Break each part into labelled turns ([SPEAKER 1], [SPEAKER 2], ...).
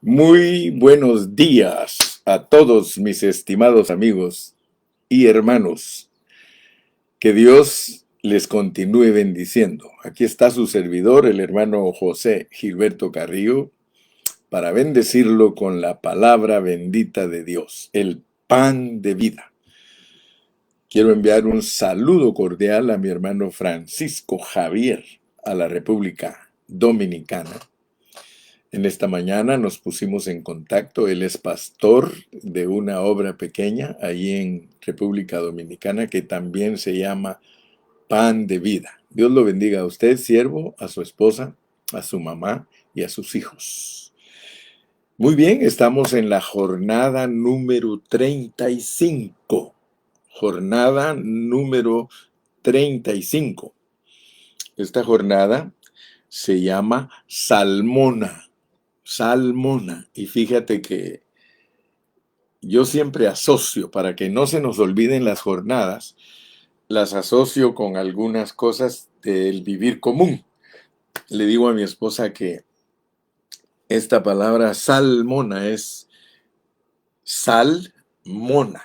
[SPEAKER 1] Muy buenos días a todos mis estimados amigos y hermanos. Que Dios les continúe bendiciendo. Aquí está su servidor, el hermano José Gilberto Carrillo, para bendecirlo con la palabra bendita de Dios, el pan de vida. Quiero enviar un saludo cordial a mi hermano Francisco Javier, a la República Dominicana. En esta mañana nos pusimos en contacto. Él es pastor de una obra pequeña ahí en República Dominicana que también se llama Pan de Vida. Dios lo bendiga a usted, siervo, a su esposa, a su mamá y a sus hijos. Muy bien, estamos en la jornada número 35. Jornada número 35. Esta jornada se llama Salmona. Salmona. Y fíjate que yo siempre asocio, para que no se nos olviden las jornadas, las asocio con algunas cosas del vivir común. Le digo a mi esposa que esta palabra salmona es salmona,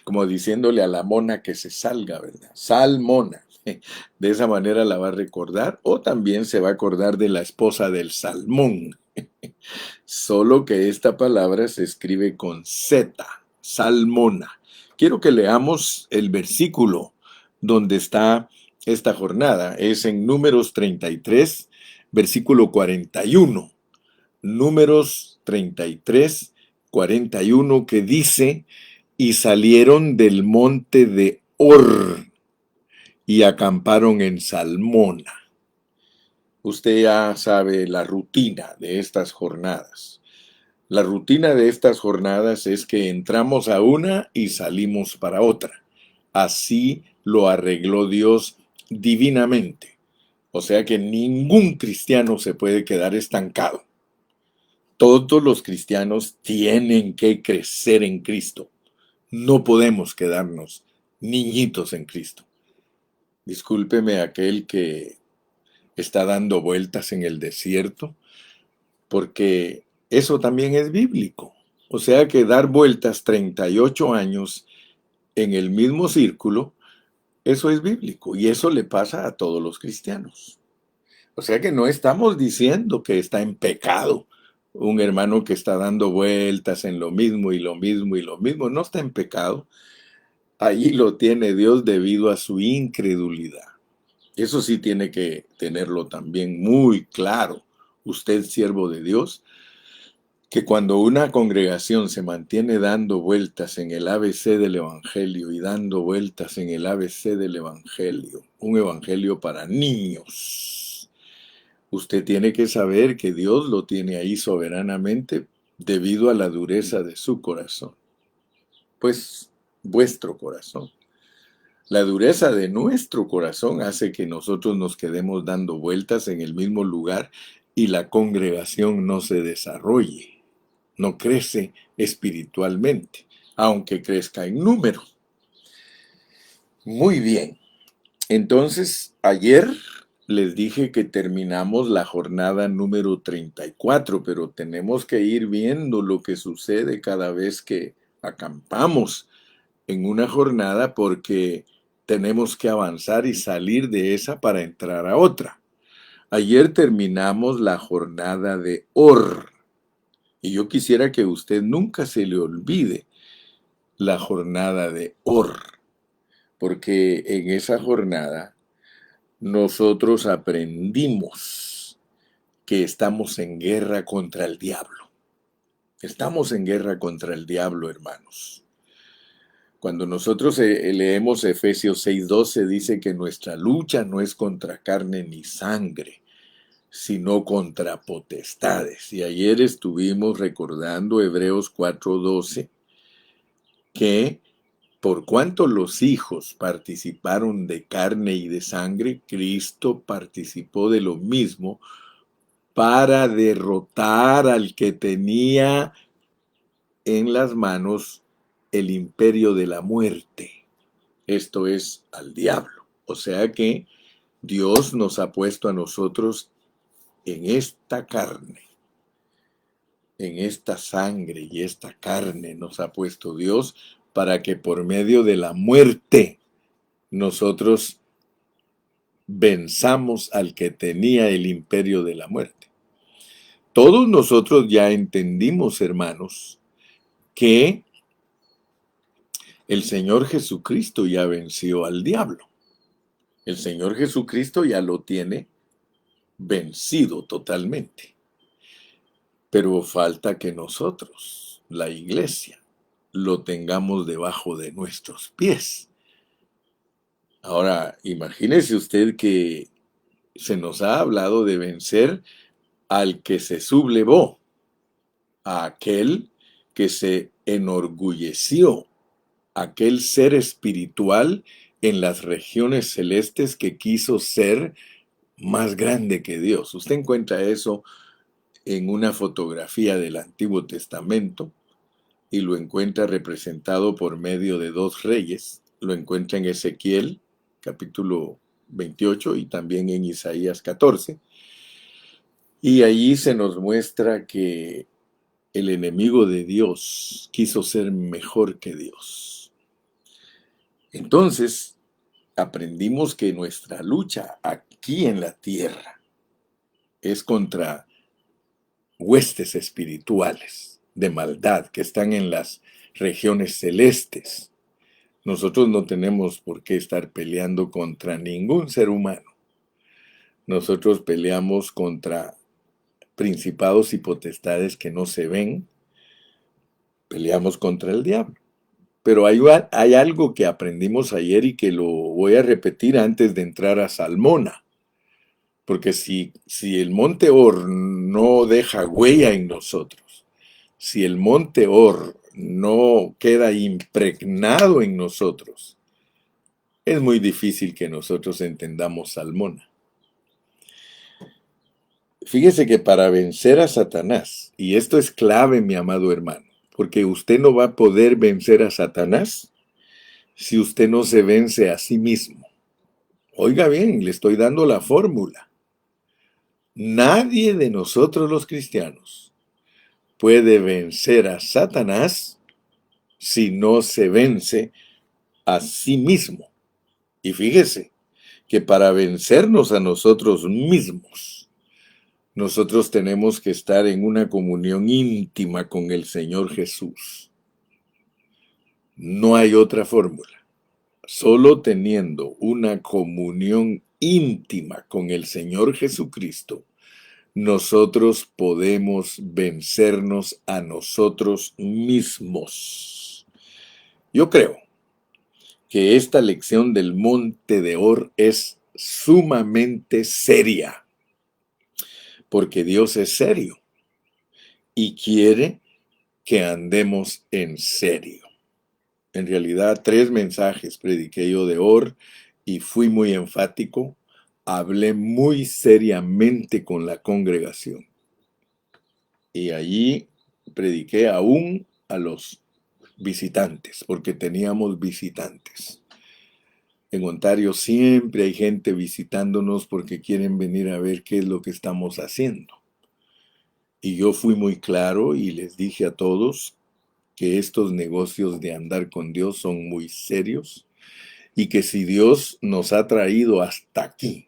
[SPEAKER 1] como diciéndole a la mona que se salga, ¿verdad? Salmona. De esa manera la va a recordar, o también se va a acordar de la esposa del salmón. Solo que esta palabra se escribe con Z, salmona. Quiero que leamos el versículo donde está esta jornada. Es en Números 33, versículo 41. Números 33, 41, que dice: y salieron del monte de Hor y acamparon en Salmona. Usted ya sabe la rutina de estas jornadas. La rutina de estas jornadas es que entramos a una y salimos para otra. Así lo arregló Dios divinamente. O sea que ningún cristiano se puede quedar estancado. Todos los cristianos tienen que crecer en Cristo. No podemos quedarnos niñitos en Cristo. Discúlpeme aquel que está dando vueltas en el desierto, porque eso también es bíblico. O sea que dar vueltas 38 años en el mismo círculo, eso es bíblico y eso le pasa a todos los cristianos. O sea que no estamos diciendo que está en pecado un hermano que está dando vueltas en lo mismo y lo mismo y lo mismo. No está en pecado. Allí lo tiene Dios debido a su incredulidad. Eso sí tiene que tenerlo también muy claro. Usted, siervo de Dios, que cuando una congregación se mantiene dando vueltas en el ABC del Evangelio y dando vueltas en el ABC del Evangelio, un Evangelio para niños, usted tiene que saber que Dios lo tiene ahí soberanamente debido a la dureza de su corazón. Pues vuestro corazón. La dureza de nuestro corazón hace que nosotros nos quedemos dando vueltas en el mismo lugar y la congregación no se desarrolle, no crece espiritualmente, aunque crezca en número. Muy bien. Entonces, ayer les dije que terminamos la jornada número 34, pero tenemos que ir viendo lo que sucede cada vez que acampamos en una jornada, porque tenemos que avanzar y salir de esa para entrar a otra. Ayer terminamos la jornada de Hor, y yo quisiera que usted nunca se le olvide la jornada de Hor, porque en esa jornada nosotros aprendimos que estamos en guerra contra el diablo. Estamos en guerra contra el diablo, hermanos. Cuando nosotros leemos Efesios 6:12, dice que nuestra lucha no es contra carne ni sangre, sino contra potestades. Y ayer estuvimos recordando Hebreos 4:12, que por cuanto los hijos participaron de carne y de sangre, Cristo participó de lo mismo para derrotar al que tenía en las manos el imperio de la muerte. Esto es, al diablo. O sea que Dios nos ha puesto a nosotros en esta carne en esta sangre y esta carne nos ha puesto Dios para que por medio de la muerte nosotros venzamos al que tenía el imperio de la muerte. Todos nosotros ya entendimos, hermanos, que el Señor Jesucristo ya venció al diablo. El Señor Jesucristo ya lo tiene vencido totalmente. Pero falta que nosotros, la iglesia, lo tengamos debajo de nuestros pies. Ahora, imagínese usted que se nos ha hablado de vencer al que se sublevó, a aquel que se enorgulleció, aquel ser espiritual en las regiones celestes que quiso ser más grande que Dios. Usted encuentra eso en una fotografía del Antiguo Testamento y lo encuentra representado por medio de dos reyes. Lo encuentra en Ezequiel, capítulo 28, y también en Isaías 14. Y allí se nos muestra que el enemigo de Dios quiso ser mejor que Dios. Entonces, aprendimos que nuestra lucha aquí en la tierra es contra huestes espirituales de maldad que están en las regiones celestes. Nosotros no tenemos por qué estar peleando contra ningún ser humano. Nosotros peleamos contra principados y potestades que no se ven. Peleamos contra el diablo. Pero hay algo que aprendimos ayer y que lo voy a repetir antes de entrar a Salmona. Porque si el monte Or no deja huella en nosotros, si el monte Or no queda impregnado en nosotros, es muy difícil que nosotros entendamos Salmona. Fíjese que para vencer a Satanás, y esto es clave, mi amado hermano, porque usted no va a poder vencer a Satanás si usted no se vence a sí mismo. Oiga bien, le estoy dando la fórmula. Nadie de nosotros los cristianos puede vencer a Satanás si no se vence a sí mismo. Y fíjese que para vencernos a nosotros mismos, nosotros tenemos que estar en una comunión íntima con el Señor Jesús. No hay otra fórmula. Solo teniendo una comunión íntima con el Señor Jesucristo, nosotros podemos vencernos a nosotros mismos. Yo creo que esta lección del Monte de Or es sumamente seria, porque Dios es serio y quiere que andemos en serio. En realidad, 3 mensajes prediqué yo de Or y fui muy enfático. Hablé muy seriamente con la congregación. Y allí prediqué aún a los visitantes, porque teníamos visitantes. En Ontario siempre hay gente visitándonos porque quieren venir a ver qué es lo que estamos haciendo. Y yo fui muy claro y les dije a todos que estos negocios de andar con Dios son muy serios y que si Dios nos ha traído hasta aquí,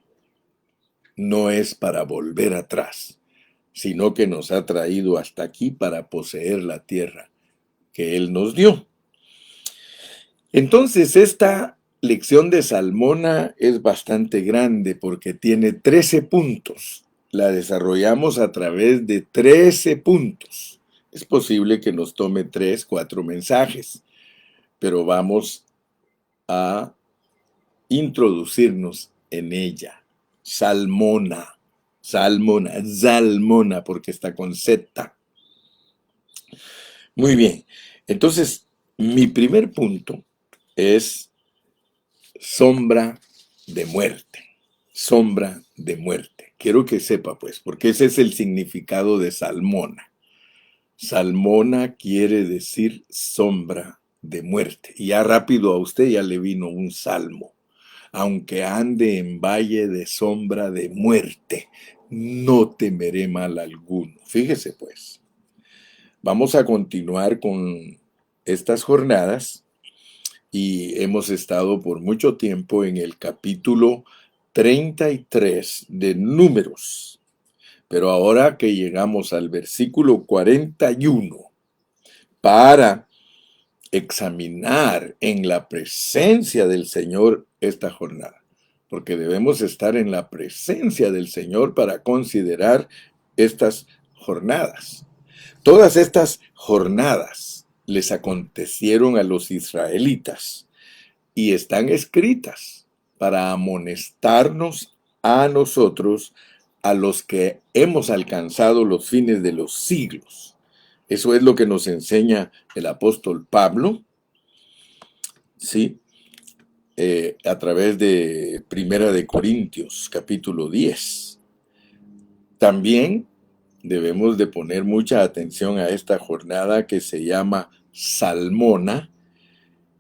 [SPEAKER 1] no es para volver atrás, sino que nos ha traído hasta aquí para poseer la tierra que Él nos dio. Entonces, esta lección de Salmona es bastante grande porque tiene 13 puntos. La desarrollamos a través de 13 puntos. Es posible que nos tome 3, 4 mensajes, pero vamos a introducirnos en ella. Salmona, Salmona, porque está con Z. Muy bien, entonces mi primer punto es sombra de muerte, sombra de muerte. Quiero que sepa pues, porque ese es el significado de Salmona. Salmona quiere decir sombra de muerte. Y ya rápido a usted ya le vino un salmo. Aunque ande en valle de sombra de muerte, no temeré mal alguno. Fíjese pues. Vamos a continuar con estas jornadas y hemos estado por mucho tiempo en el capítulo 33 de Números. Pero ahora que llegamos al versículo 41, para examinar en la presencia del Señor esta jornada, porque debemos estar en la presencia del Señor para considerar estas jornadas. Todas estas jornadas les acontecieron a los israelitas y están escritas para amonestarnos a nosotros, a los que hemos alcanzado los fines de los siglos. Eso es lo que nos enseña el apóstol Pablo, ¿sí? A través de Primera de Corintios, capítulo 10. También debemos de poner mucha atención a esta jornada que se llama Salmona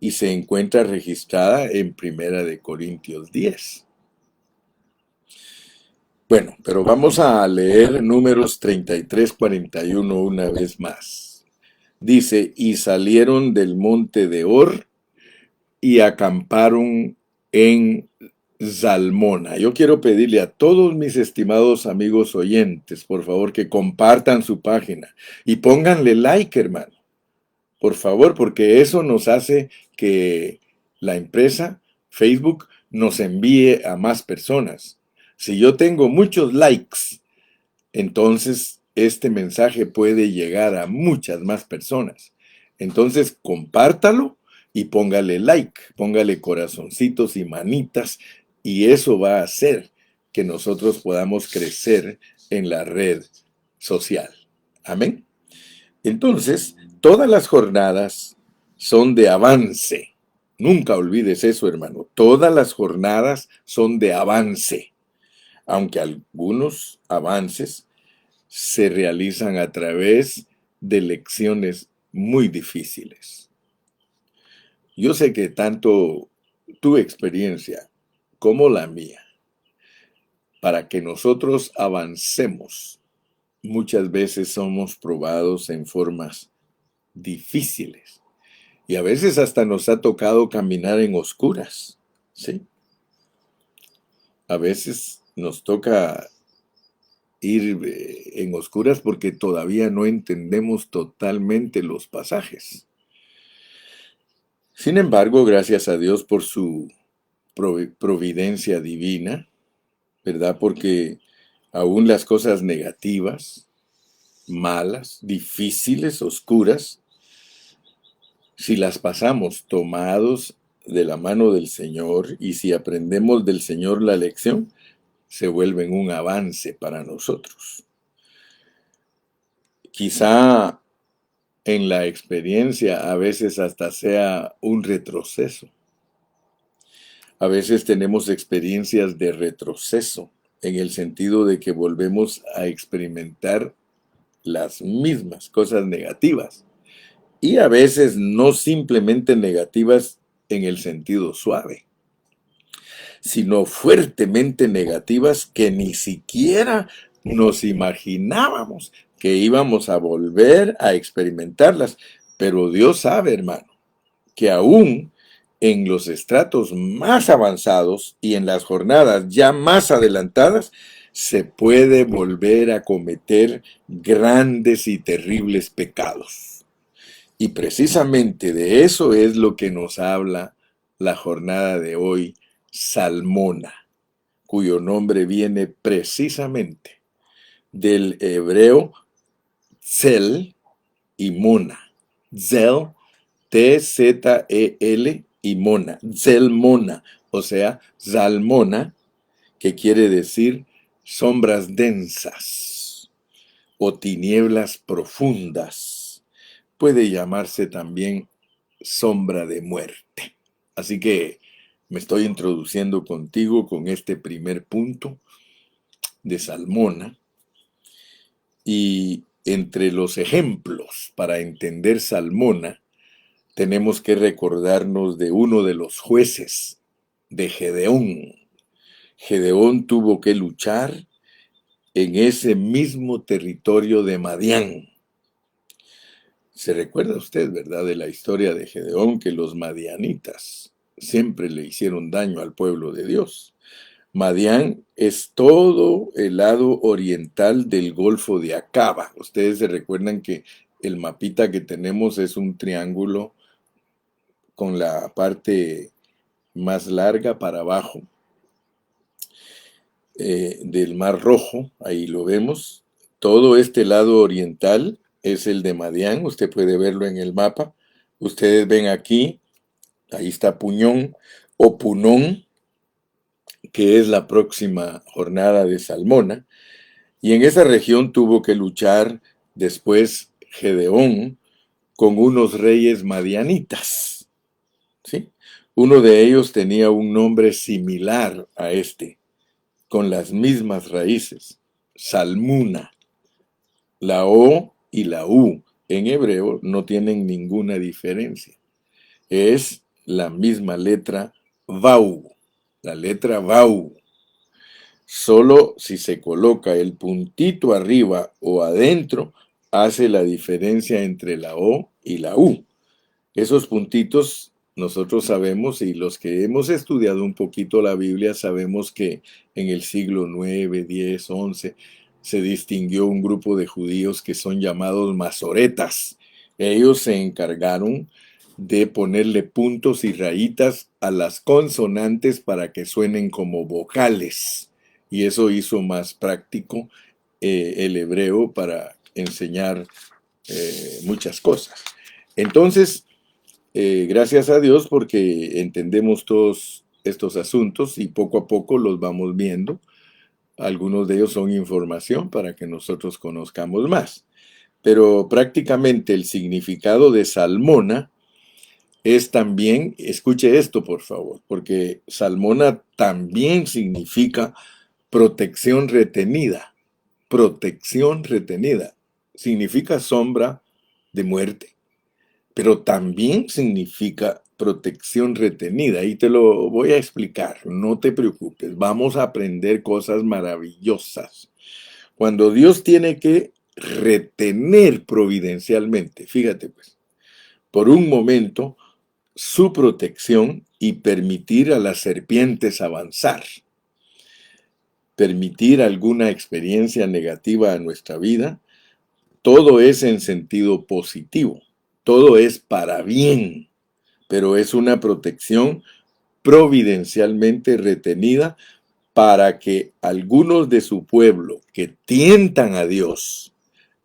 [SPEAKER 1] y se encuentra registrada en Primera de Corintios 10. Bueno, pero vamos a leer Números 33-41 una vez más. Dice, y salieron del monte de Hor y acamparon en Salmona. Yo quiero pedirle a todos mis estimados amigos oyentes, por favor, que compartan su página y pónganle like, hermano. Por favor, porque eso nos hace que la empresa Facebook nos envíe a más personas. Si yo tengo muchos likes, entonces este mensaje puede llegar a muchas más personas. Entonces, compártalo y póngale like, póngale corazoncitos y manitas, y eso va a hacer que nosotros podamos crecer en la red social. Amén. Entonces, todas las jornadas son de avance. Nunca olvides eso, hermano. Todas las jornadas son de avance, aunque algunos avances se realizan a través de lecciones muy difíciles. Yo sé que tanto tu experiencia como la mía, para que nosotros avancemos, muchas veces somos probados en formas difíciles. Y a veces hasta nos ha tocado caminar en oscuras, ¿sí? A veces nos toca ir en oscuras porque todavía no entendemos totalmente los pasajes. Sin embargo, gracias a Dios por su providencia divina, ¿verdad? Porque aún las cosas negativas, malas, difíciles, oscuras, si las pasamos tomados de la mano del Señor y si aprendemos del Señor la lección, se vuelven un avance para nosotros. Quizá en la experiencia a veces hasta sea un retroceso. A veces tenemos experiencias de retroceso en el sentido de que volvemos a experimentar las mismas cosas negativas. Y a veces no simplemente negativas en el sentido suave, sino fuertemente negativas que ni siquiera nos imaginábamos que íbamos a volver a experimentarlas. Pero Dios sabe, hermano, que aún en los estratos más avanzados y en las jornadas ya más adelantadas, se puede volver a cometer grandes y terribles pecados. Y precisamente de eso es lo que nos habla la jornada de hoy, Salmona, cuyo nombre viene precisamente del hebreo Tzel y Mona. Tzel, T-Z-E-L y Mona. Zelmona, o sea, Salmona, que quiere decir sombras densas o tinieblas profundas. Puede llamarse también sombra de muerte. Así que me estoy introduciendo contigo con este primer punto de Salmona. Y entre los ejemplos para entender Salmona, tenemos que recordarnos de uno de los jueces, de Gedeón. Gedeón tuvo que luchar en ese mismo territorio de Madián. Se recuerda usted, ¿verdad?, de la historia de Gedeón, que los madianitas siempre le hicieron daño al pueblo de Dios. Madián es todo el lado oriental del Golfo de Acaba. Ustedes se recuerdan que el mapita que tenemos es un triángulo con la parte más larga para abajo del Mar Rojo, ahí lo vemos. Todo este lado oriental es el de Madián, usted puede verlo en el mapa. Ustedes ven aquí, ahí está Puñón o Punón, que es la próxima jornada de Salmona. Y en esa región tuvo que luchar después Gedeón con unos reyes madianitas, ¿sí? Uno de ellos tenía un nombre similar a este, con las mismas raíces, Salmuna. La O y la U en hebreo no tienen ninguna diferencia. Es la misma letra Vau, la letra Vau. Solo si se coloca el puntito arriba o adentro, hace la diferencia entre la O y la U. Esos puntitos nosotros sabemos, y los que hemos estudiado un poquito la Biblia, sabemos que en el siglo 9, 10, 11 se distinguió un grupo de judíos que son llamados masoretas. Ellos se encargaron de ponerle puntos y rayitas a las consonantes para que suenen como vocales. Y eso hizo más práctico el hebreo para enseñar muchas cosas. Entonces, gracias a Dios porque entendemos todos estos asuntos y poco a poco los vamos viendo. Algunos de ellos son información para que nosotros conozcamos más. Pero prácticamente el significado de Salmona es también, escuche esto por favor, porque Salmona también significa protección retenida. Protección retenida. Significa sombra de muerte, pero también significa protección retenida. Y te lo voy a explicar, no te preocupes, vamos a aprender cosas maravillosas. Cuando Dios tiene que retener providencialmente, fíjate pues, por un momento, su protección y permitir a las serpientes avanzar, permitir alguna experiencia negativa a nuestra vida, todo es en sentido positivo, todo es para bien, pero es una protección providencialmente retenida para que algunos de su pueblo que tientan a Dios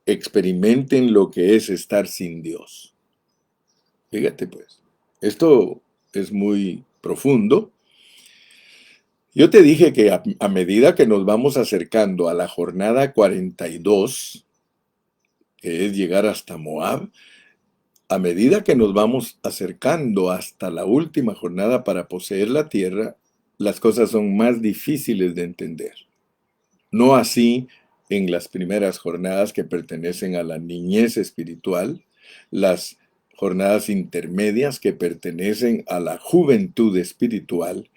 [SPEAKER 1] experimenten lo que es estar sin Dios. Fíjate pues, esto es muy profundo. Yo te dije que a medida que nos vamos acercando a la jornada 42, que es llegar hasta Moab, a medida que nos vamos acercando hasta la última jornada para poseer la tierra, las cosas son más difíciles de entender. No así en las primeras jornadas que pertenecen a la niñez espiritual, las jornadas intermedias que pertenecen a la juventud espiritual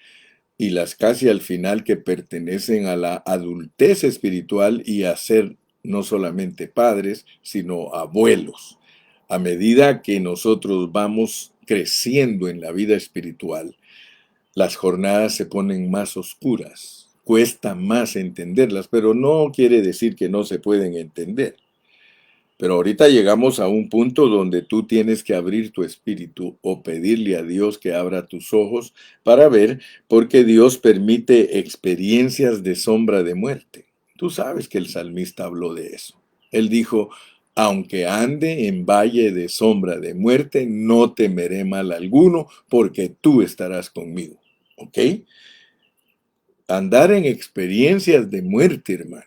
[SPEAKER 1] y las casi al final que pertenecen a la adultez espiritual y a ser no solamente padres, sino abuelos. A medida que nosotros vamos creciendo en la vida espiritual, las jornadas se ponen más oscuras, cuesta más entenderlas, pero no quiere decir que no se pueden entender. Pero ahorita llegamos a un punto donde tú tienes que abrir tu espíritu o pedirle a Dios que abra tus ojos para ver por qué Dios permite experiencias de sombra de muerte. Tú sabes que el salmista habló de eso. Él dijo, aunque ande en valle de sombra de muerte, no temeré mal alguno, porque tú estarás conmigo. ¿Ok? Andar en experiencias de muerte, hermano.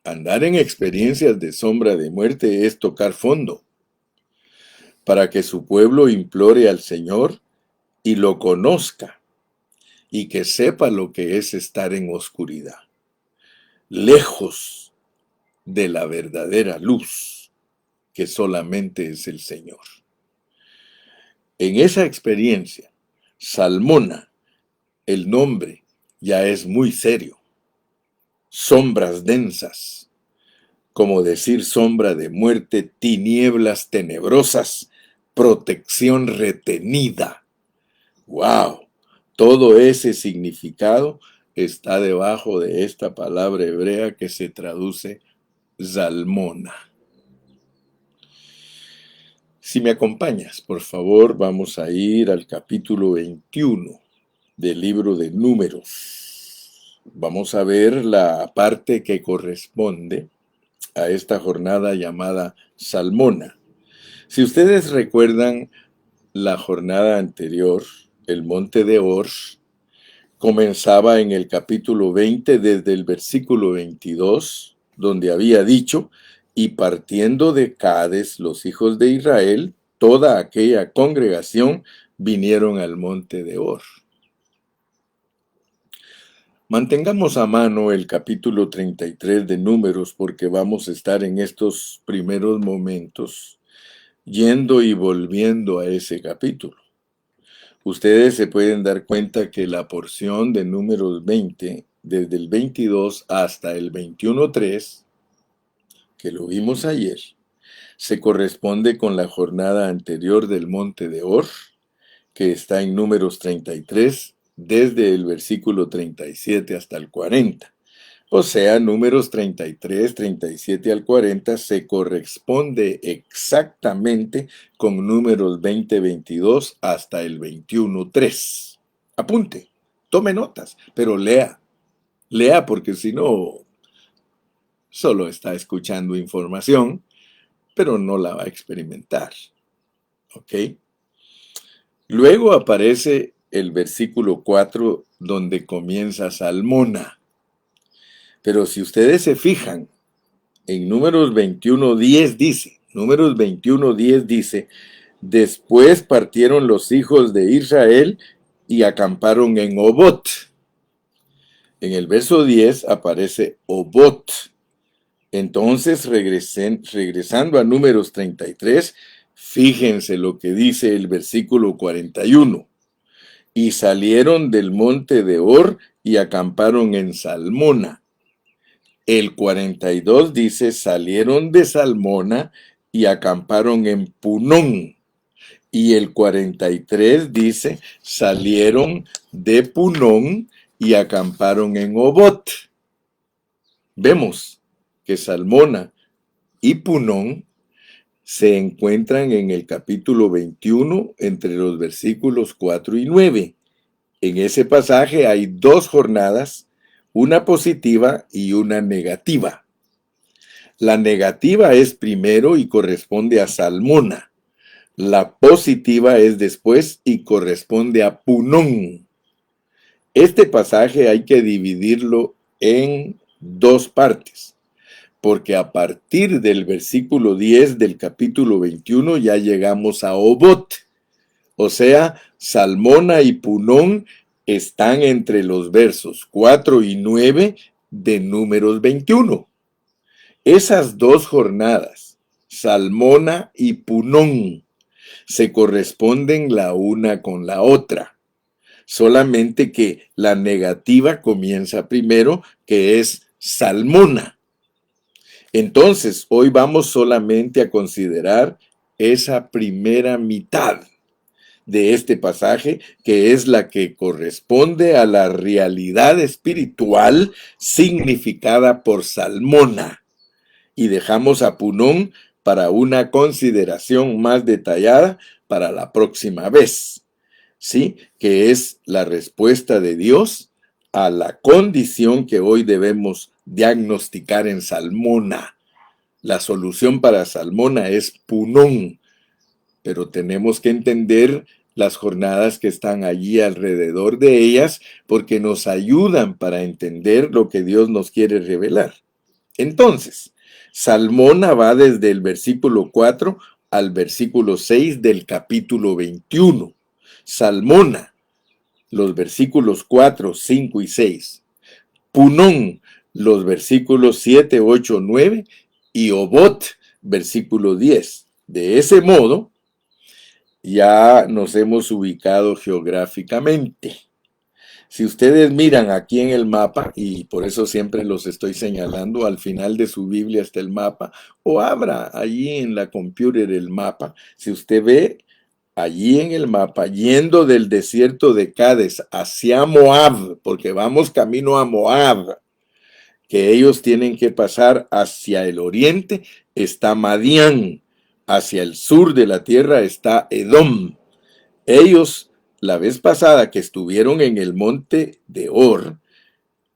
[SPEAKER 1] Andar en experiencias de sombra de muerte es tocar fondo, para que su pueblo implore al Señor y lo conozca, y que sepa lo que es estar en oscuridad, lejos de la verdadera luz, que solamente es el Señor. En esa experiencia, Salmona, el nombre, ya es muy serio. Sombras densas, como decir sombra de muerte, tinieblas tenebrosas, protección retenida. ¡Wow! Todo ese significado está debajo de esta palabra hebrea que se traduce Zalmona. Si me acompañas, por favor, vamos a ir al capítulo 21 del libro de Números. Vamos a ver la parte que corresponde a esta jornada llamada Salmona. Si ustedes recuerdan la jornada anterior, el monte de Or, comenzaba en el capítulo 20 desde el versículo 22, donde había dicho: y partiendo de Cades los hijos de Israel, toda aquella congregación vinieron al monte de Or. Mantengamos a mano el capítulo 33 de Números, porque vamos a estar en estos primeros momentos yendo y volviendo a ese capítulo. Ustedes se pueden dar cuenta que la porción de Números 20, desde el 22 hasta el 21:3, que lo vimos ayer, se corresponde con la jornada anterior del monte de Or, que está en Números 33, desde el versículo 37 hasta el 40. O sea, Números 33, 37 al 40 se corresponde exactamente con Números 20, 22 hasta el 21:3. Apunte, tome notas, pero lea. Lea, porque si no, solo está escuchando información, pero no la va a experimentar. ¿Ok? Luego aparece el versículo 4, donde comienza Salmona. Pero si ustedes se fijan, en Números 21:10 dice, después partieron los hijos de Israel y acamparon en Obot. En el verso 10 aparece Obot. Entonces, regresando a Números 33, fíjense lo que dice el versículo 41. Y salieron del monte de Or y acamparon en Salmona. El 42 dice, salieron de Salmona y acamparon en Punón. Y el 43 dice, salieron de Punón y acamparon en Obot. Vemos que Salmona y Punón se encuentran en el capítulo 21 entre los versículos 4 y 9. En ese pasaje hay dos jornadas, una positiva y una negativa. La negativa es primero y corresponde a Salmona. La positiva es después y corresponde a Punón. Este pasaje hay que dividirlo en dos partes, porque a partir del versículo 10 del capítulo 21 ya llegamos a Obot. O sea, Salmona y Punón están entre los versos 4 y 9 de Números 21. Esas dos jornadas, Salmona y Punón, se corresponden la una con la otra. Solamente que la negativa comienza primero, que es Salmona. Entonces, hoy vamos solamente a considerar esa primera mitad de este pasaje, que es la que corresponde a la realidad espiritual significada por Salmona. Y dejamos a Punón para una consideración más detallada para la próxima vez, ¿sí? Que es la respuesta de Dios a la condición que hoy debemos diagnosticar en Salmona. La solución para Salmona es Punón, pero tenemos que entender las jornadas que están allí alrededor de ellas, porque nos ayudan para entender lo que Dios nos quiere revelar. Entonces, Salmona va desde el versículo 4 al versículo 6 del capítulo 21. Salmona, los versículos 4, 5 y 6. Punón, los versículos 7, 8, 9. Y Obot, versículo 10. De ese modo, ya nos hemos ubicado geográficamente. Si ustedes miran aquí en el mapa, y por eso siempre los estoy señalando, al final de su Biblia está el mapa, o abra allí en la computer el mapa. Si usted ve allí en el mapa, yendo del desierto de Cádiz hacia Moab, porque vamos camino a Moab, que ellos tienen que pasar hacia el oriente, está Madián, hacia el sur de la tierra está Edom. Ellos, la vez pasada que estuvieron en el monte de Or,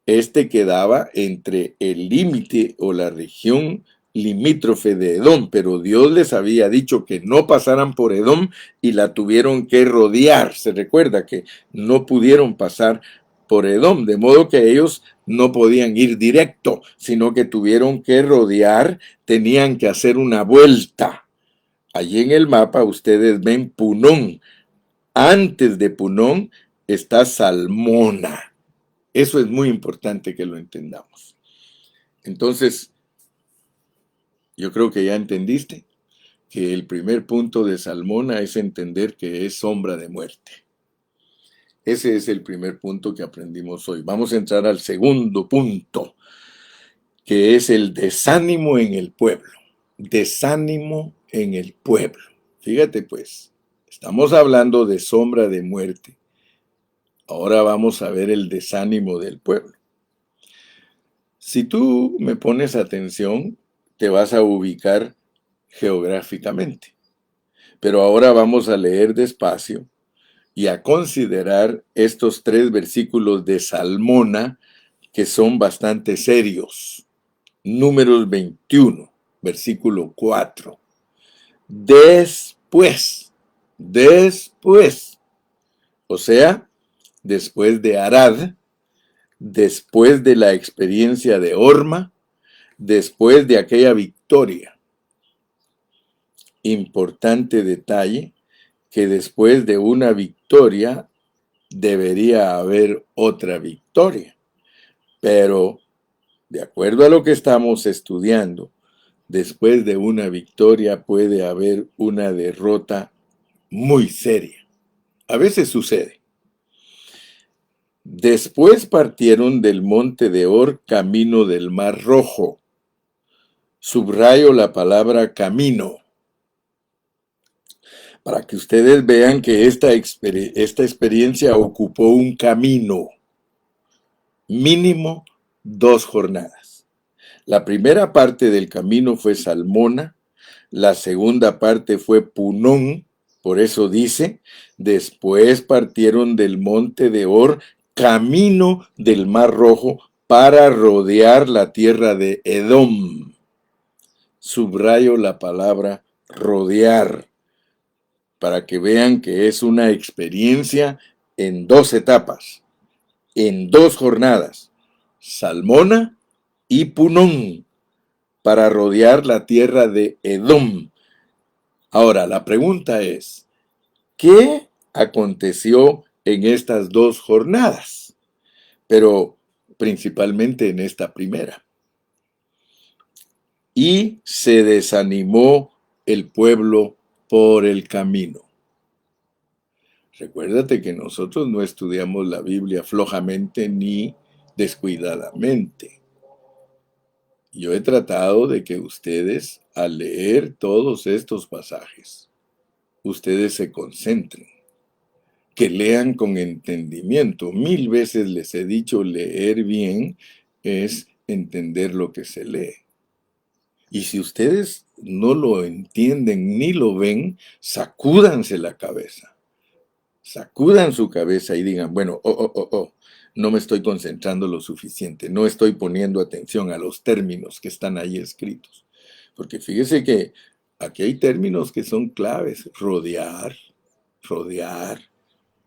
[SPEAKER 1] este quedaba entre el límite o la región limítrofe de Edom, pero Dios les había dicho que no pasaran por Edom y la tuvieron que rodear. Se recuerda que no pudieron pasar por Edom, de modo que ellos no podían ir directo, sino que tuvieron que rodear, tenían que hacer una vuelta. Allí en el mapa ustedes ven Punón. Antes de Punón está Salmona. Eso es muy importante que lo entendamos. Entonces, yo creo que ya entendiste que el primer punto de Salmona es entender que es sombra de muerte. Ese es el primer punto que aprendimos hoy. Vamos a entrar al segundo punto, que es el desánimo en el pueblo. Desánimo en el pueblo. Fíjate pues, estamos hablando de sombra de muerte. Ahora vamos a ver el desánimo del pueblo. Si tú me pones atención, te vas a ubicar geográficamente. Pero ahora vamos a leer despacio y a considerar estos 3 versículos de Salmona que son bastante serios. Números 21, versículo 4. Después, o sea, después de Arad, después de la experiencia de Horma, después de aquella victoria. Importante detalle, que después de una victoria debería haber otra victoria. Pero, de acuerdo a lo que estamos estudiando, después de una victoria puede haber una derrota muy seria. A veces sucede. Después partieron del monte de Or camino del Mar Rojo. Subrayo la palabra camino, para que ustedes vean que esta experiencia ocupó un camino, mínimo 2 jornadas. La primera parte del camino fue Salmona, la segunda parte fue Punón, por eso dice, después partieron del monte de Or, camino del Mar Rojo, para rodear la tierra de Edom. Subrayo la palabra rodear, para que vean que es una experiencia en 2 etapas, en 2 jornadas, Salmona y Punón, para rodear la tierra de Edom. Ahora, la pregunta es, ¿qué aconteció en estas 2 jornadas? Pero principalmente en esta primera. Y se desanimó el pueblo por el camino. Recuérdate que nosotros no estudiamos la Biblia flojamente ni descuidadamente. Yo he tratado de que ustedes, al leer todos estos pasajes, ustedes se concentren, que lean con entendimiento. 1000 veces les he dicho, leer bien es entender lo que se lee. Y si ustedes no lo entienden ni lo ven, sacúdanse la cabeza. Sacudan su cabeza y digan, bueno, no me estoy concentrando lo suficiente, no estoy poniendo atención a los términos que están ahí escritos. Porque fíjese que aquí hay términos que son claves: rodear,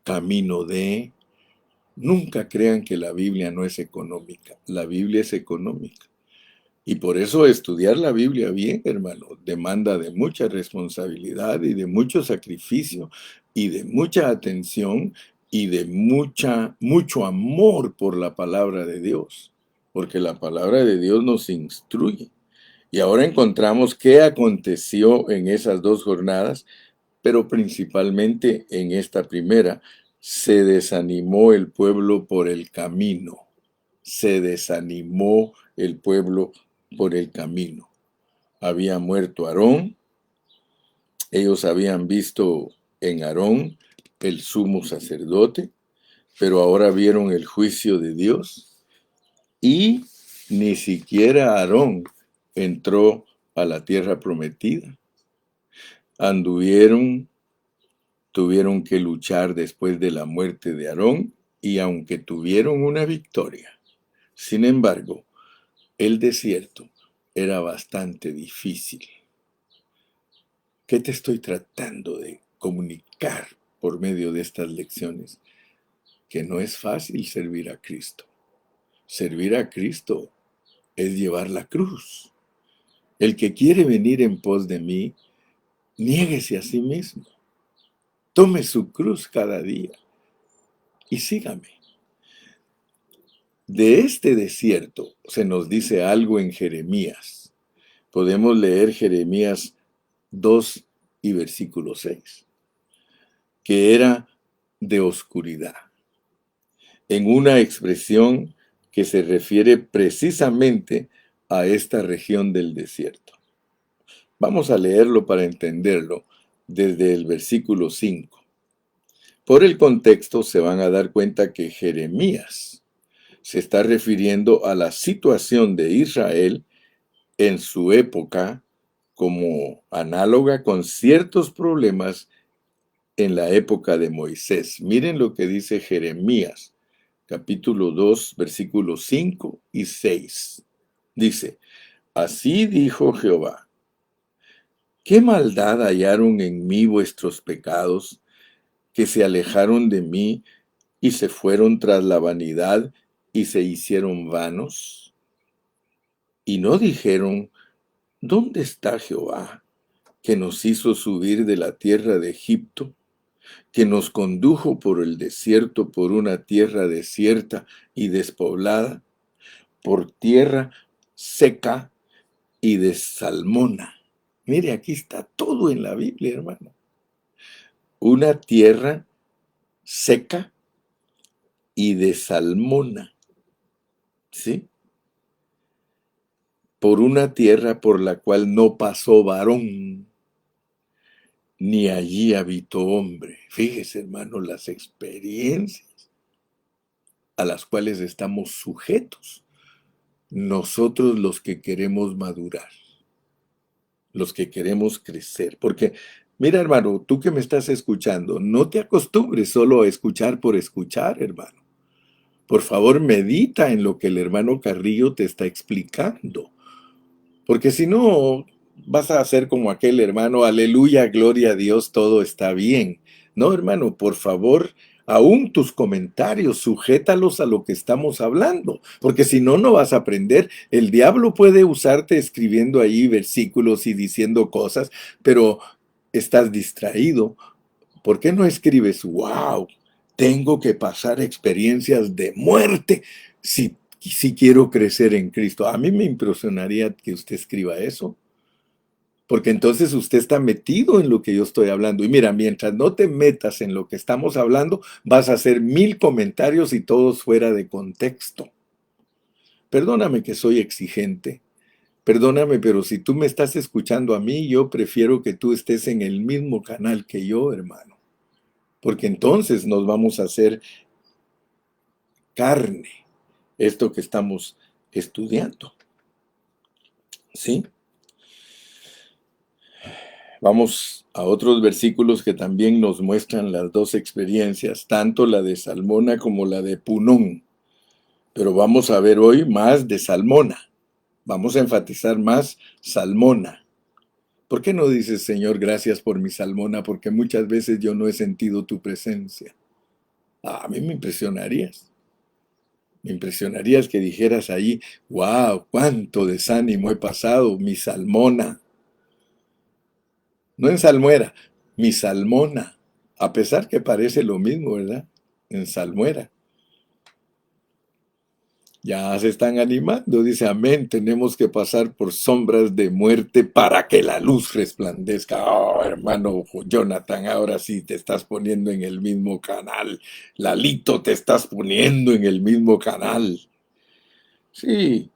[SPEAKER 1] camino de. Nunca crean que la Biblia no es económica, la Biblia es económica. Y por eso estudiar la Biblia bien, hermano, demanda de mucha responsabilidad y de mucho sacrificio y de mucha atención y de mucho amor por la palabra de Dios, porque la palabra de Dios nos instruye. Y ahora encontramos qué aconteció en esas 2 jornadas, pero principalmente en esta primera. Se desanimó el pueblo por el camino. Se desanimó el pueblo por el camino. Había muerto Aarón. Ellos habían visto en Aarón el sumo sacerdote, pero ahora vieron el juicio de Dios y ni siquiera Aarón entró a la tierra prometida. Anduvieron, tuvieron que luchar después de la muerte de Aarón y aunque tuvieron una victoria, sin embargo, el desierto era bastante difícil. ¿Qué te estoy tratando de comunicar por medio de estas lecciones? Que no es fácil servir a Cristo. Servir a Cristo es llevar la cruz. El que quiere venir en pos de mí, niéguese a sí mismo. Tome su cruz cada día y sígame. De este desierto se nos dice algo en Jeremías. Podemos leer Jeremías 2 y versículo 6, que era de oscuridad, en una expresión que se refiere precisamente a esta región del desierto. Vamos a leerlo para entenderlo desde el versículo 5. Por el contexto se van a dar cuenta que Jeremías se está refiriendo a la situación de Israel en su época como análoga con ciertos problemas en la época de Moisés. Miren lo que dice Jeremías, capítulo 2, versículos 5 y 6. Dice, así dijo Jehová, ¿qué maldad hallaron en mí vuestros pecados, que se alejaron de mí y se fueron tras la vanidad y se hicieron vanos? Y no dijeron, ¿dónde está Jehová, que nos hizo subir de la tierra de Egipto, que nos condujo por el desierto, por una tierra desierta y despoblada, por tierra seca y desalmona? Mire, aquí está todo en la Biblia, hermano. Una tierra seca y desalmona, ¿sí? Por una tierra por la cual no pasó varón, ni allí habitó hombre. Fíjese, hermano, las experiencias a las cuales estamos sujetos nosotros los que queremos madurar, los que queremos crecer. Porque, mira, hermano, tú que me estás escuchando, no te acostumbres solo a escuchar por escuchar, hermano. Por favor, medita en lo que el hermano Carrillo te está explicando. Porque si no, vas a hacer como aquel hermano, aleluya, gloria a Dios, todo está bien. No, hermano, por favor, aún tus comentarios, sujétalos a lo que estamos hablando, porque si no, no vas a aprender. El diablo puede usarte escribiendo ahí versículos y diciendo cosas, pero estás distraído. ¿Por qué no escribes, wow, tengo que pasar experiencias de muerte si quiero crecer en Cristo? A mí me impresionaría que usted escriba eso, porque entonces usted está metido en lo que yo estoy hablando. Y mira, mientras no te metas en lo que estamos hablando, vas a hacer 1000 comentarios y todos fuera de contexto. Perdóname que soy exigente. Perdóname, pero si tú me estás escuchando a mí, yo prefiero que tú estés en el mismo canal que yo, hermano. Porque entonces nos vamos a hacer carne esto que estamos estudiando. ¿Sí? Vamos a otros versículos que también nos muestran las dos experiencias, tanto la de Salmona como la de Punón. Pero vamos a ver hoy más de Salmona. Vamos a enfatizar más Salmona. ¿Por qué no dices, Señor, gracias por mi Salmona? Porque muchas veces yo no he sentido tu presencia. A mí me impresionarías. Me impresionarías que dijeras ahí, wow, cuánto desánimo he pasado, mi Salmona. No en salmuera, mi Salmona. A pesar que parece lo mismo, ¿verdad? En salmuera. Ya se están animando, dice, amén, tenemos que pasar por sombras de muerte para que la luz resplandezca. Oh, hermano Jonathan, ahora sí te estás poniendo en el mismo canal. Lalito, te estás poniendo en el mismo canal. Sí,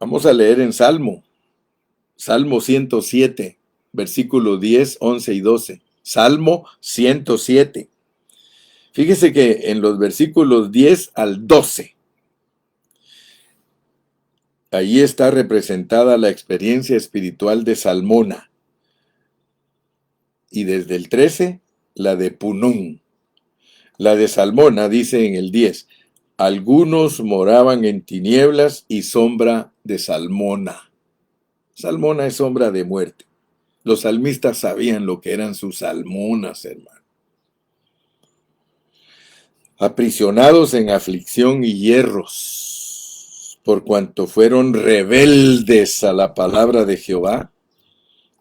[SPEAKER 1] vamos a leer en Salmo 107, versículo 10, 11 y 12. Salmo 107. Fíjese que en los versículos 10 al 12, allí está representada la experiencia espiritual de Salmona. Y desde el 13, la de Punón. La de Salmona dice en el 10, algunos moraban en tinieblas y sombra de Salmona. Salmona es sombra de muerte. Los salmistas sabían lo que eran sus salmonas, hermano. Aprisionados en aflicción y hierros, por cuanto fueron rebeldes a la palabra de Jehová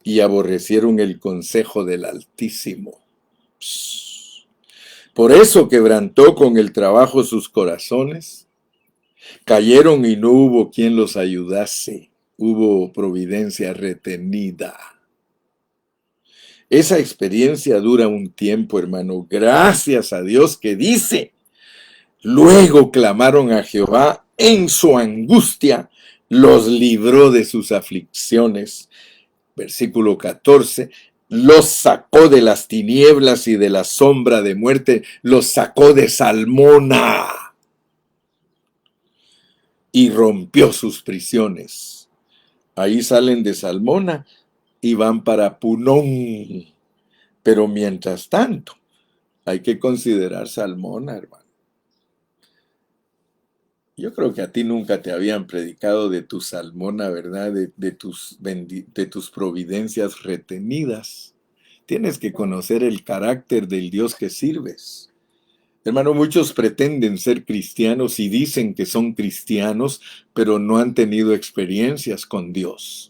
[SPEAKER 1] y aborrecieron el consejo del Altísimo. Por eso quebrantó con el trabajo sus corazones, cayeron y no hubo quien los ayudase, hubo providencia retenida. Esa experiencia dura un tiempo, hermano, gracias a Dios que dice, luego clamaron a Jehová en su angustia, los libró de sus aflicciones. Versículo 14, los sacó de las tinieblas y de la sombra de muerte, los sacó de Salmona y rompió sus prisiones. Ahí salen de Salmona y van para Punón. Pero mientras tanto, hay que considerar Salmona, hermano. Yo creo que a ti nunca te habían predicado de tu Salmona, ¿verdad? De tus providencias retenidas. Tienes que conocer el carácter del Dios que sirves. Hermano, muchos pretenden ser cristianos y dicen que son cristianos, pero no han tenido experiencias con Dios.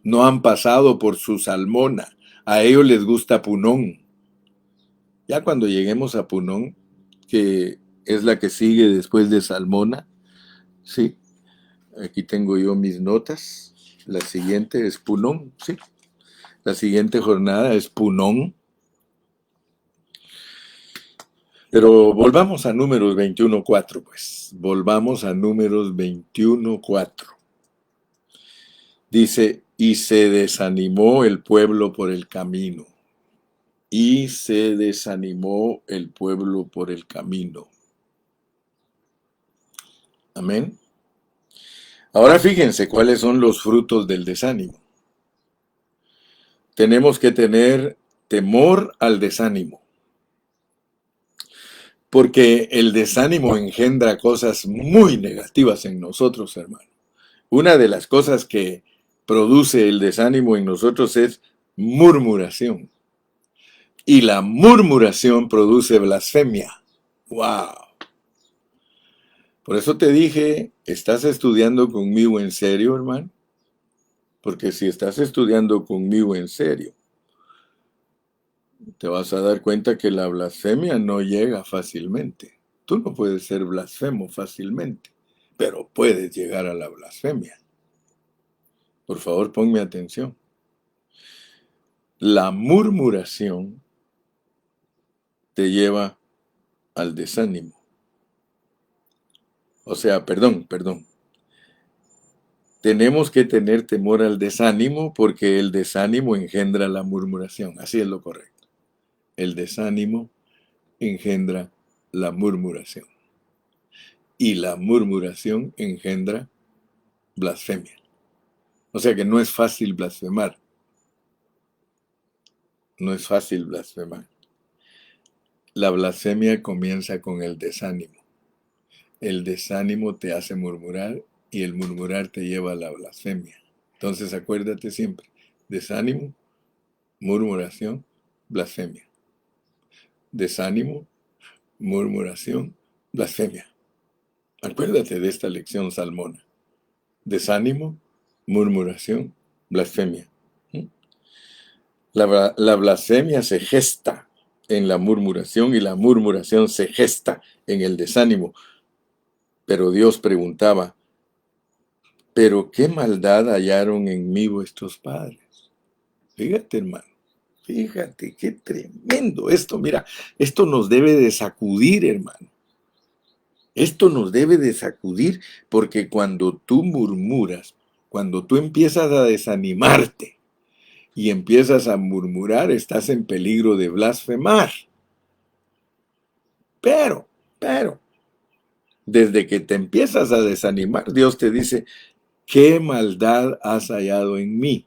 [SPEAKER 1] No han pasado por su Salmona. A ellos les gusta Punón. Ya cuando lleguemos a Punón, que es la que sigue después de Salmona, sí, aquí tengo yo mis notas. La siguiente es Punón, sí. La siguiente jornada es Punón. Pero volvamos a Números 21:4, pues. Volvamos a Números 21:4. Dice, y se desanimó el pueblo por el camino. Y se desanimó el pueblo por el camino. Amén. Ahora fíjense cuáles son los frutos del desánimo. Tenemos que tener temor al desánimo. Porque el desánimo engendra cosas muy negativas en nosotros, hermano. Una de las cosas que produce el desánimo en nosotros es murmuración. Y la murmuración produce blasfemia. ¡Wow! Por eso te dije, ¿estás estudiando conmigo en serio, hermano? Porque si estás estudiando conmigo en serio, te vas a dar cuenta que la blasfemia no llega fácilmente. Tú no puedes ser blasfemo fácilmente, pero puedes llegar a la blasfemia. Por favor, ponme atención. La murmuración te lleva al desánimo. O sea, perdón. Tenemos que tener temor al desánimo porque el desánimo engendra la murmuración. Así es lo correcto. El desánimo engendra la murmuración. Y la murmuración engendra blasfemia. O sea que no es fácil blasfemar. No es fácil blasfemar. La blasfemia comienza con el desánimo. El desánimo te hace murmurar y el murmurar te lleva a la blasfemia. Entonces acuérdate siempre, desánimo, murmuración, blasfemia. Desánimo, murmuración, blasfemia. Acuérdate de esta lección salmona. Desánimo, murmuración, blasfemia. La blasfemia se gesta en la murmuración y la murmuración se gesta en el desánimo. Pero Dios preguntaba, ¿pero qué maldad hallaron en mí vuestros padres? Fíjate, hermano, fíjate, qué tremendo esto. Mira, esto nos debe de sacudir, hermano. Esto nos debe de sacudir porque cuando tú murmuras, cuando tú empiezas a desanimarte y empiezas a murmurar, estás en peligro de blasfemar. Pero, desde que te empiezas a desanimar, Dios te dice, ¿qué maldad has hallado en mí?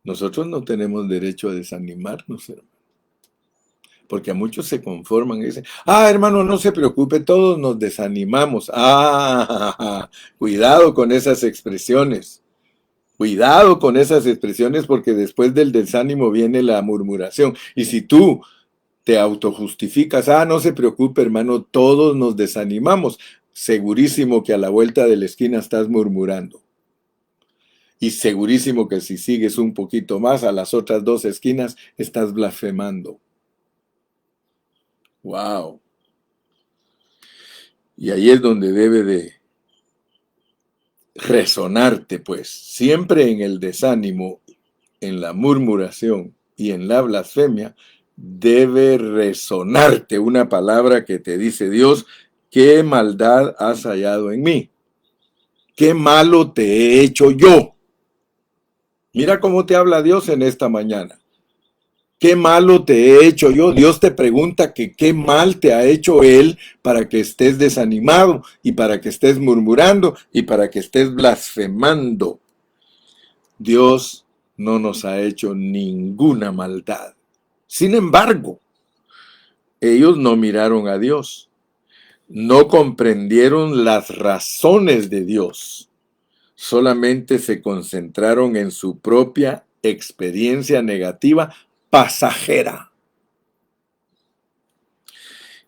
[SPEAKER 1] Nosotros no tenemos derecho a desanimarnos, hermano. Porque a muchos se conforman y dicen, hermano, no se preocupe, todos nos desanimamos. Cuidado con esas expresiones. Cuidado con esas expresiones porque después del desánimo viene la murmuración. Y si tú te autojustificas, no se preocupe, hermano, todos nos desanimamos. Segurísimo que a la vuelta de la esquina estás murmurando. Y segurísimo que si sigues un poquito más a las otras dos esquinas, estás blasfemando. Wow. Y ahí es donde debe de resonarte, pues, siempre en el desánimo, en la murmuración y en la blasfemia, debe resonarte una palabra que te dice Dios, ¿qué maldad has hallado en mí? ¿Qué malo te he hecho yo? Mira cómo te habla Dios en esta mañana. ¿Qué malo te he hecho yo? Dios te pregunta que qué mal te ha hecho Él para que estés desanimado y para que estés murmurando y para que estés blasfemando. Dios no nos ha hecho ninguna maldad. Sin embargo, ellos no miraron a Dios, no comprendieron las razones de Dios, solamente se concentraron en su propia experiencia negativa pasajera.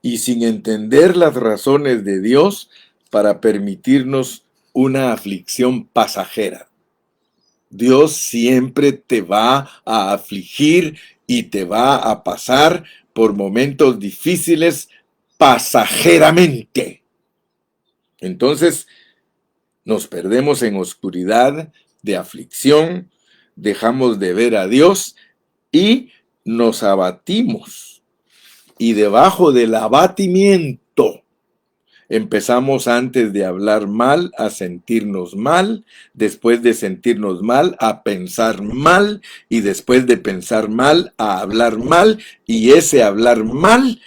[SPEAKER 1] Y sin entender las razones de Dios para permitirnos una aflicción pasajera. Dios siempre te va a afligir y te va a pasar por momentos difíciles pasajeramente. Entonces, nos perdemos en oscuridad de aflicción, dejamos de ver a Dios y nos abatimos. Y debajo del abatimiento empezamos antes de hablar mal a sentirnos mal, después de sentirnos mal a pensar mal y después de pensar mal a hablar mal y ese hablar mal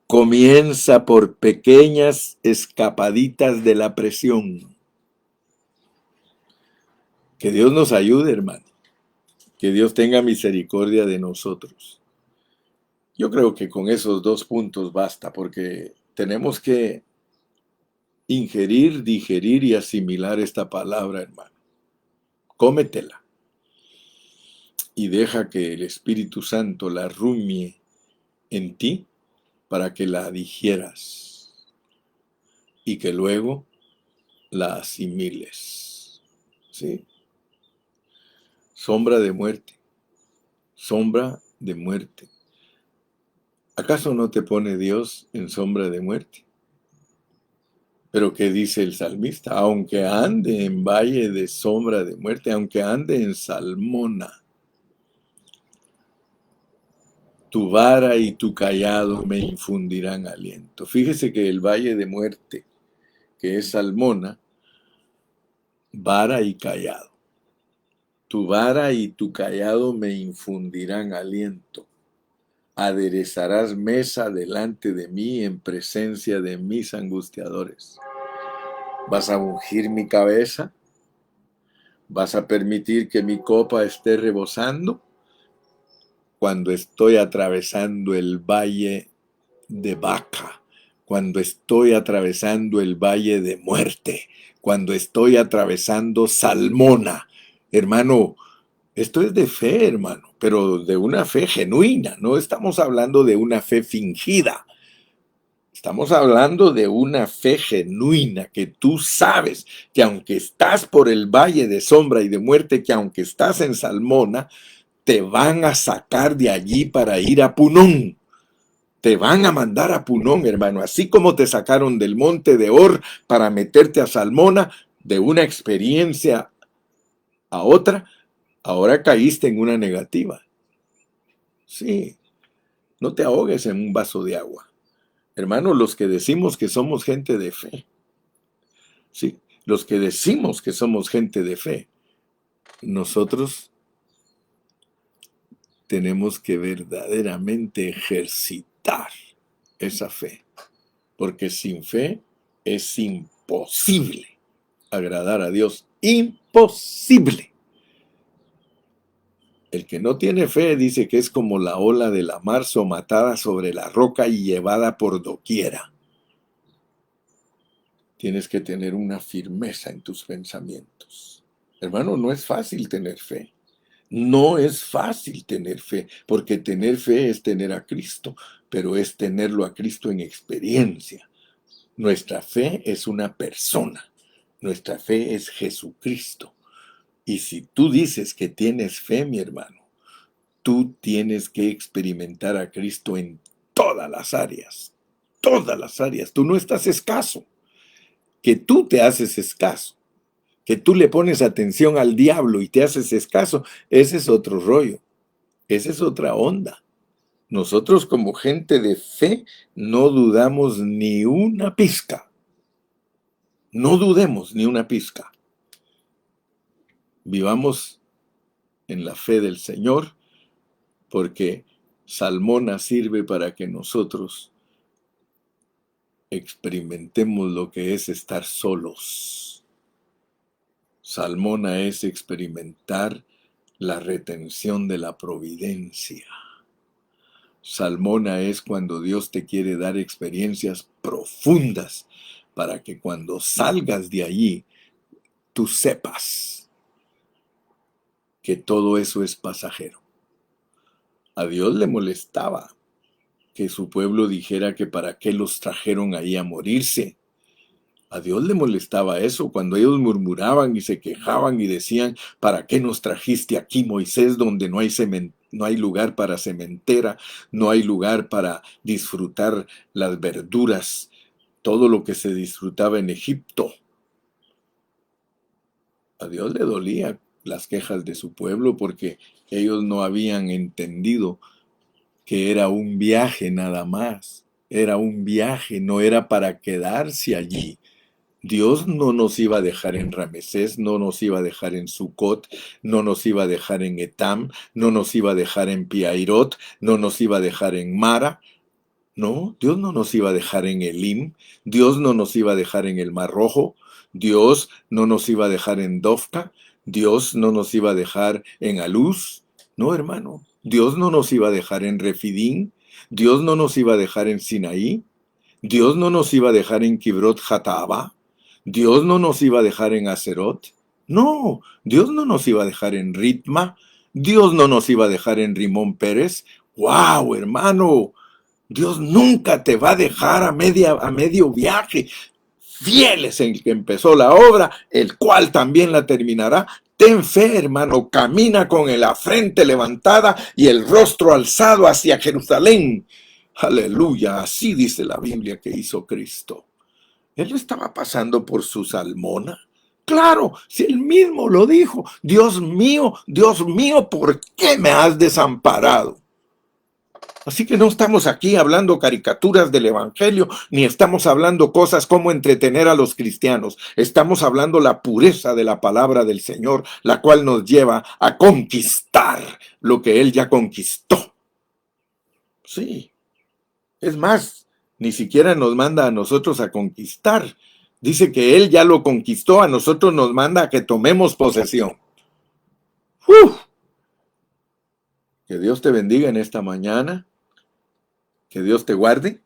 [SPEAKER 1] comienza por pequeñas escapaditas de la presión. Que Dios nos ayude, hermano. Que Dios tenga misericordia de nosotros. Yo creo que con esos 2 puntos basta, porque tenemos que ingerir, digerir y asimilar esta palabra, hermano. Cómetela y deja que el Espíritu Santo la rumie en ti para que la digieras y que luego la asimiles. ¿Sí? Sombra de muerte. Sombra de muerte. ¿Acaso no te pone Dios en sombra de muerte? Pero ¿qué dice el salmista? Aunque ande en valle de sombra de muerte, aunque ande en Salmona, tu vara y tu cayado me infundirán aliento. Fíjese que el valle de muerte, que es Salmona, vara y cayado. Tu vara y tu cayado me infundirán aliento. Aderezarás mesa delante de mí en presencia de mis angustiadores. ¿Vas a ungir mi cabeza? ¿Vas a permitir que mi copa esté rebosando? Cuando estoy atravesando el valle de Baca, cuando estoy atravesando el valle de muerte, cuando estoy atravesando Salmona. Hermano, esto es de fe, hermano, pero de una fe genuina. No estamos hablando de una fe fingida. Estamos hablando de una fe genuina, que tú sabes que aunque estás por el valle de sombra y de muerte, que aunque estás en Salmona, te van a sacar de allí para ir a Punón. Te van a mandar a Punón, hermano, así como te sacaron del monte de Or para meterte a Salmona, de una experiencia a otra, ahora caíste en una negativa. Sí, no te ahogues en un vaso de agua. Hermano, los que decimos que somos gente de fe, sí, los que decimos que somos gente de fe, nosotros tenemos que verdaderamente ejercitar esa fe, porque sin fe es imposible agradar a Dios. Imposible. El que no tiene fe dice que es como la ola de la mar somatada sobre la roca y llevada por doquiera. Tienes que tener una firmeza en tus pensamientos. Hermano, no es fácil tener fe. No es fácil tener fe, porque tener fe es tener a Cristo, pero es tenerlo a Cristo en experiencia. Nuestra fe es una persona. Nuestra fe es Jesucristo. Y si tú dices que tienes fe, mi hermano, tú tienes que experimentar a Cristo en todas las áreas. Todas las áreas. Tú no estás escaso. Que tú te haces escaso. Que tú le pones atención al diablo y te haces escaso. Ese es otro rollo. Esa es otra onda. Nosotros como gente de fe no dudamos ni una pizca. No dudemos ni una pizca. Vivamos en la fe del Señor, porque Salmona sirve para que nosotros experimentemos lo que es estar solos. Salmona es experimentar la retención de la providencia. Salmona es cuando Dios te quiere dar experiencias profundas para que cuando salgas de allí, tú sepas que todo eso es pasajero. A Dios le molestaba que su pueblo dijera que para qué los trajeron ahí a morirse. A Dios le molestaba eso cuando ellos murmuraban y se quejaban y decían, ¿para qué nos trajiste aquí, Moisés, donde no hay lugar para cementera, no hay lugar para disfrutar las verduras, todo lo que se disfrutaba en Egipto? A Dios le dolía las quejas de su pueblo porque ellos no habían entendido que era un viaje nada más. Era un viaje, no era para quedarse allí. Dios no nos iba a dejar en Ramesés, no nos iba a dejar en Sucot, no nos iba a dejar en Etam, no nos iba a dejar en Piairot, no nos iba a dejar en Mara. No, Dios no nos iba a dejar en Elim, Dios no nos iba a dejar en el Mar Rojo, Dios no nos iba a dejar en Dofca, Dios no nos iba a dejar en Aluz. No, hermano, Dios no nos iba a dejar en Refidín, Dios no nos iba a dejar en Sinaí, Dios no nos iba a dejar en Kibrot Jataaba, Dios no nos iba a dejar en Acerot. No, Dios no nos iba a dejar en Ritma, Dios no nos iba a dejar en Rimón Pérez. ¡Wow, hermano! Dios nunca te va a dejar a medio viaje. Fiel es el que empezó la obra, el cual también la terminará. Ten fe, hermano, camina con la frente levantada y el rostro alzado hacia Jerusalén. Aleluya, así dice la Biblia que hizo Cristo. Él estaba pasando por su Salmona. Claro, si él mismo lo dijo, Dios mío, ¿por qué me has desamparado? Así que no estamos aquí hablando caricaturas del Evangelio, ni estamos hablando cosas como entretener a los cristianos. Estamos hablando la pureza de la palabra del Señor, la cual nos lleva a conquistar lo que Él ya conquistó. Sí, es más, ni siquiera nos manda a nosotros a conquistar. Dice que Él ya lo conquistó, a nosotros nos manda a que tomemos posesión. ¡Uf! Que Dios te bendiga en esta mañana. Que Dios te guarde.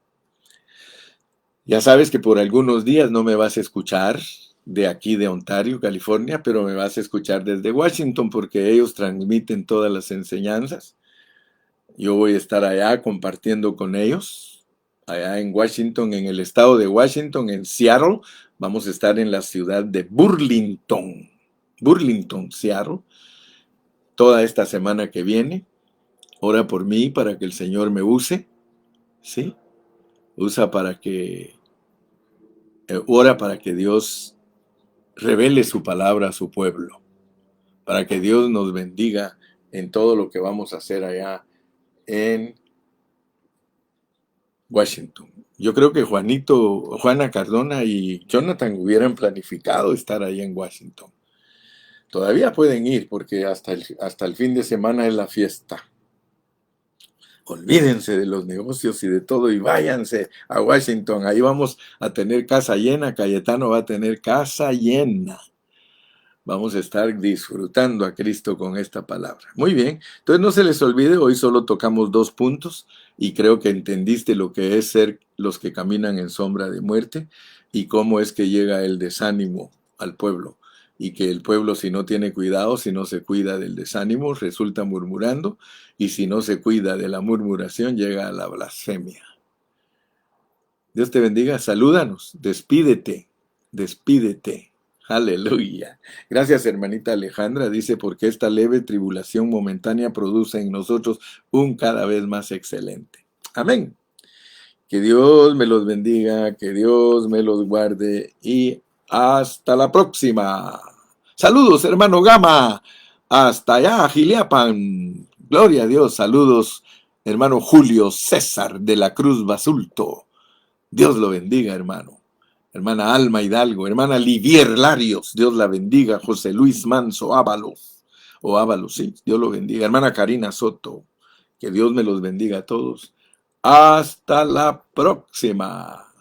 [SPEAKER 1] Ya sabes que por algunos días no me vas a escuchar de aquí de Ontario, California, pero me vas a escuchar desde Washington porque ellos transmiten todas las enseñanzas. Yo voy a estar allá compartiendo con ellos, allá en Washington, en el estado de Washington, en Seattle. Vamos a estar en la ciudad de Burlington, Seattle, toda esta semana que viene. Ora por mí para que el Señor me use. ¿sí? Usa para que, ora para que Dios revele su palabra a su pueblo, para que Dios nos bendiga en todo lo que vamos a hacer allá en Washington. Yo creo que Juana Cardona y Jonathan hubieran planificado estar ahí en Washington. Todavía pueden ir porque hasta el fin de semana es la fiesta. Olvídense de los negocios y de todo y váyanse a Washington. Ahí vamos a tener casa llena. Cayetano va a tener casa llena. Vamos a estar disfrutando a Cristo con esta palabra. Muy bien, entonces no se les olvide, hoy solo tocamos 2 puntos y creo que entendiste lo que es ser los que caminan en sombra de muerte y cómo es que llega el desánimo al pueblo y que el pueblo si no tiene cuidado, si no se cuida del desánimo, resulta murmurando y si no se cuida de la murmuración llega a la blasfemia. Dios te bendiga, salúdanos, despídete, despídete. Aleluya. Gracias, hermanita Alejandra. Dice, porque esta leve tribulación momentánea produce en nosotros un cada vez más excelente. Amén. Que Dios me los bendiga, que Dios me los guarde y hasta la próxima. Saludos, hermano Gama. Hasta allá, Giliapan. Gloria a Dios. Saludos, hermano Julio César de la Cruz Basulto. Dios lo bendiga, hermano. Hermana Alma Hidalgo, hermana Livier Larios, Dios la bendiga. José Luis Manso Ábalos, o Ábalos, sí, Dios lo bendiga. Hermana Karina Soto, que Dios me los bendiga a todos. Hasta la próxima.